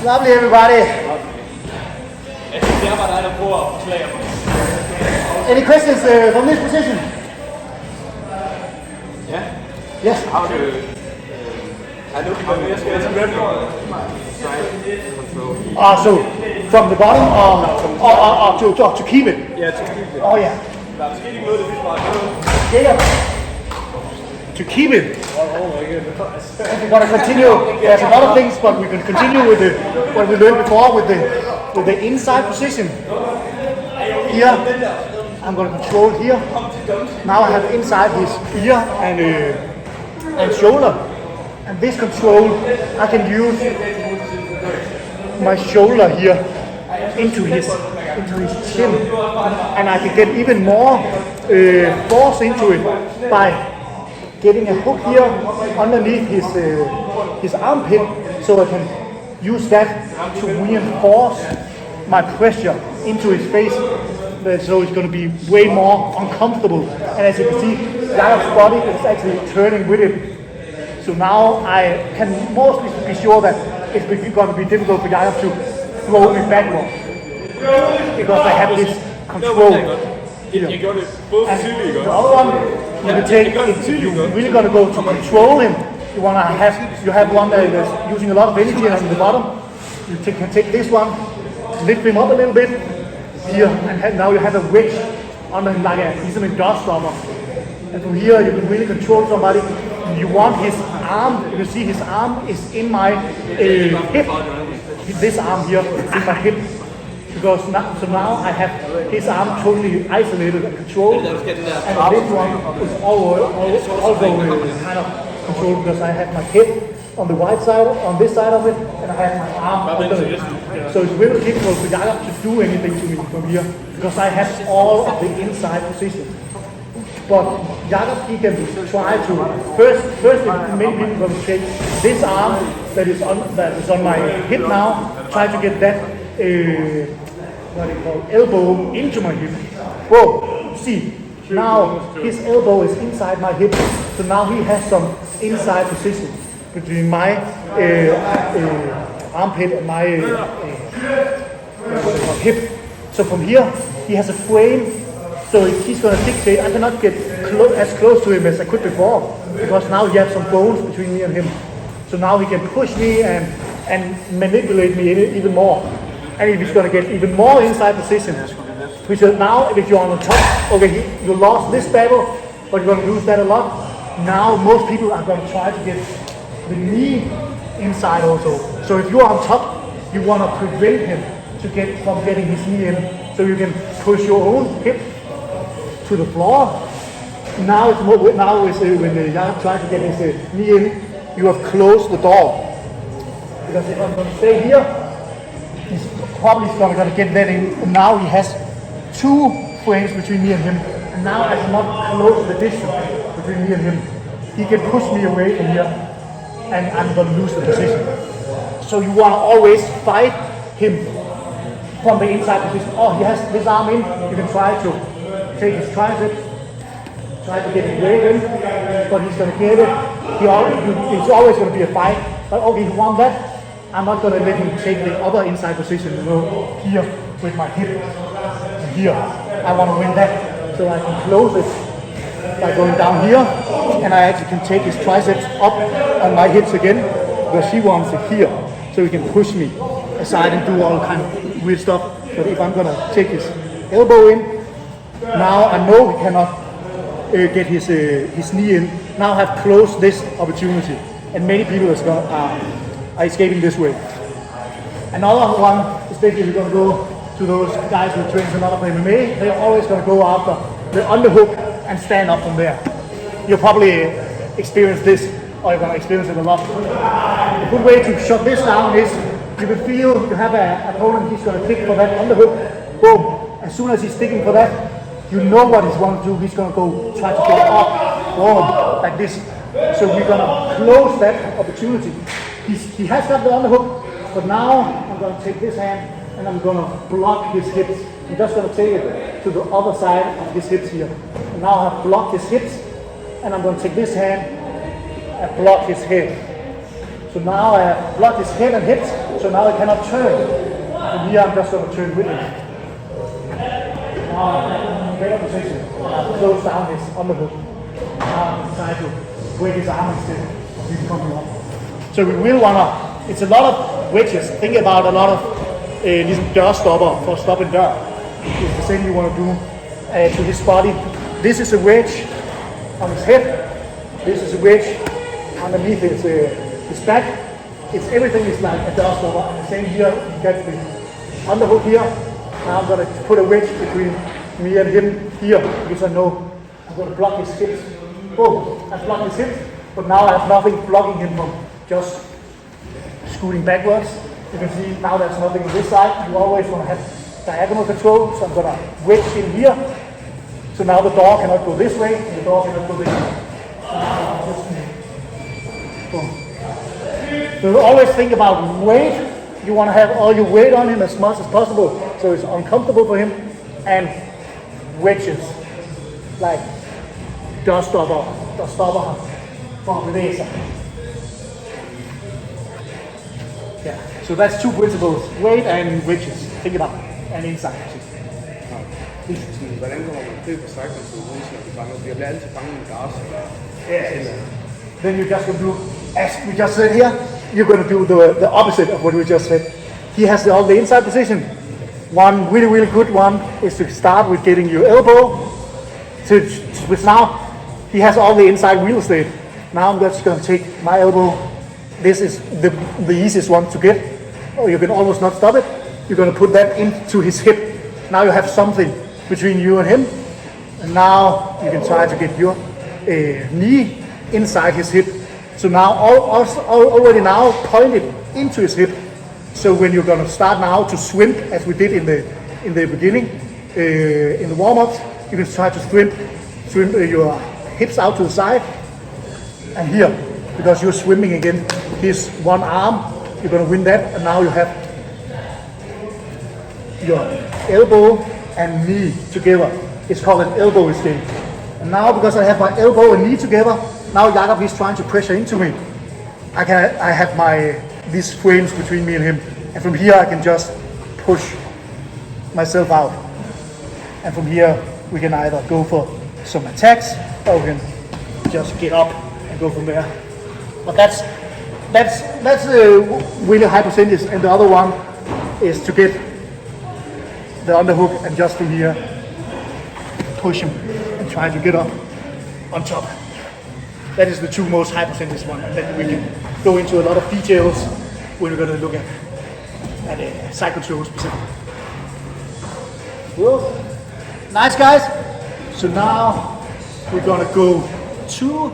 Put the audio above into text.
Lovely, everybody. Any questions from this position? Yeah. Yes. How do you? I look for this grappling. So from the bottom or to keep it? Yeah, to keep it. Oh yeah. Yeah. To keep it. We're going to continue. There's a lot of things, but we can continue with what we learned before with the inside position. Here, I'm going to control here. Now I have inside his ear and shoulder. And this control, I can use my shoulder here into his chin, and I can get even more force into it by getting a hook here underneath his armpit, so I can use that to reinforce my pressure into his face, so it's going to be way more uncomfortable. And as you can see, Jakob's body is actually turning with it. So now I can mostly be sure that it's going to be difficult for Jakob to throw me backward, because I have this control here. And the other one, you can take, if you're really going to go to control him, you have one that is using a lot of energy on the bottom. You can take this one, lift him up a little bit here, and now you have a wedge under him, like he's a dust stormer. And from here you can really control somebody. You want his arm, you can see his arm is in my hip. This arm here is in my hip. Because now I have his arm totally isolated and controlled. And this one is also kind of controlled, because I have my hip on the right side, on this side of it, and I have my arm under it. So it's really difficult for Jakob to do anything to me from here, because I have all of the inside position. But Jakob, he can try to first many people will take this arm that is on my hip now, try to get that what do you call elbow into my hip. Whoa, see, now his elbow is inside my hip, so now he has some inside position between my armpit and my hip. So from here he has a frame. So he's going to dictate. I cannot get as close to him as I could before, because now he has some bones between me and him. So now he can push me and manipulate me even more. And if he's going to get even more inside position, which is now if you're on the top, okay, you lost this battle, but you're going to lose that a lot. Now most people are going to try to get the knee inside also. So if you're on top, you want to prevent him from getting his knee in, so you can push your own hip to the floor. Now it's more, when the young try to get his knee in, you have closed the door. Because if I'm going to stay here, he's probably going to get that in. And now he has two frames between me and him. And now I cannot close the distance between me and him. He can push me away from here, and I'm going to lose the position. So you want to always fight him from the inside position. Oh, he has this arm in, you can try to take his tricep, try to get it way in, but he's going to get it. It's always going to be a fight. But okay, you want that? I'm not going to let him take the other inside position, here with my hip. Here, I want to win that, so I can close it by going down here, and I actually can take his triceps up on my hips again, because he wants it here, so he can push me aside and do all kind of weird stuff. But if I'm going to take his elbow in, now I know he cannot get his knee in. Now I have closed this opportunity, and many people are escaping this way. Another one, especially if you're going to go to those guys who train a lot of MMA, they're always going to go after the underhook and stand up from there. You'll probably experience this, or you're going to experience it a lot. A good way to shut this down is you can feel you have an opponent, he's going to kick for that underhook. Boom. As soon as he's sticking for that, you know what he's going to do. He's going to go try to get up, boom, like this. So we're going to close that opportunity. He has got the underhook, but now I'm going to take this hand and I'm going to block his hips. I'm just going to take it to the other side of his hips here. And now I've blocked his hips, and I'm going to take this hand and block his head. So now I have blocked his head and hips, So now I cannot turn. From here I'm just going to turn with him. Now I'm in better position. I've closed down his underhook. Now I'm trying to break his arm instead of him coming up. So we will want to, it's a lot of wedges. Think about a lot of ligesom dørstopper for stop and dør. It's the same you want to do to his body. This is a wedge on his head. This is a wedge underneath his back. It's everything is like a dørstopper. And the same here, you get the underhook here. Now I'm going to put a wedge between me and him here because I know I'm going to block his hips. Oh, I've blocked his hips, but now I have nothing blocking him from just scooting backwards. You can see now there's nothing on this side. You always want to have diagonal control, so I'm going to wedge in here. So now the door cannot go this way, and the door cannot go this way. Boom. So always think about weight. You want to have all your weight on him as much as possible, so it's uncomfortable for him. And wedges, like dørstopper for at bevæge sig. Yeah, so that's two principles, weight and wedges. Think about it, and inside. Hvordan kommer man til på strækning til uden at blive fanget? Jeg bliver altid fanget med gas. Yes. Then you're just going to do, as we just said here, you're going to do the opposite of what we just said. He has all the inside position. One really, really good one is to start with getting your elbow. Which now, he has all the inside real estate. Now I'm just going to take my elbow. This is the easiest one to get. Oh, you can almost not stop it. You're going to put that into his hip. Now you have something between you and him. And now you can try to get your knee inside his hip. So now already now pointed into his hip. So when you're going to start now to swim, as we did in the beginning, in the warm-ups, you can try to swim your hips out to the side. And here, because you're swimming again, his one arm, you're going to win that. And now you have your elbow and knee together. It's called an elbow escape. And now because I have my elbow and knee together, now Jakob is trying to pressure into me. I have these frames between me and him. And from here I can just push myself out. And from here we can either go for some attacks or we can just get up and go from there. But that's a really high percentage. And the other one is to get the underhook and just from here push him and try to get up on top. That is the two most high percentage one, and then we can go into a lot of details when we're going to look at side control specifically. Well, nice guys. So now we're going to go to